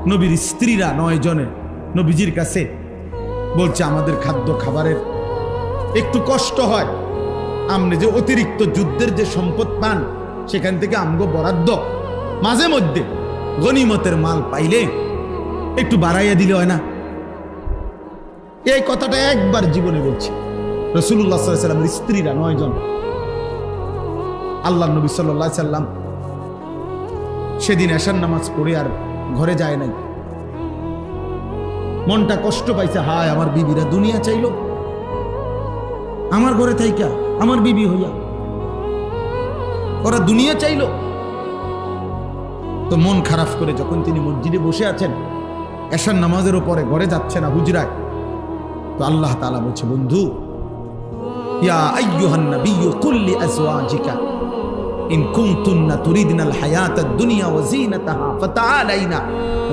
নবীর স্ত্রীরা 9 জনে নবীজির কাছে বলছে, আমাদের খাদ্য খাবারের একটু কষ্ট হয়, আপনি যে অতিরিক্ত যুদ্ধের যে সম্পদ পান সেখান থেকে আমগো বরাদ্দ মাঝে মধ্যে গনিমতের মাল পাইলে একটু বাড়াইয়া দিলে হয় না। এই কথাটা একবার জীবনে বলছি। রাসূলুল্লাহ সাল্লাল্লাহু আলাইহি ওয়াসাল্লামের স্ত্রীরা 9 জন, আল্লাহর নবী সাল্লাল্লাহু আলাইহি সাল্লাম সেদিন এশার নামাজ পড়ে আর ঘরে যায় নাই। মনটা কষ্ট পাইছে, হায় আমার বিবিরা দুনিয়া চাইলো, আমার ঘরে থাইকা আমার বিবি হইয়া ওরা দুনিয়া চাইলো। তো মন খারাপ করে যখন তিনি মসজিদে বসে আছেন, এশার নামাজের পরে ঘরে যাচ্ছে না হুজরায়, তো আল্লাহ তাআলা বলছে, বন্ধু, ইয়া আইয়ুহান নাবিয়্যু কুল লিআজওয়াজিকা ইন কুনতুন্না তুরিদনাল হায়াতাদ দুনিয়া ওয়া যিনাতাহা ফাতাআলাইনা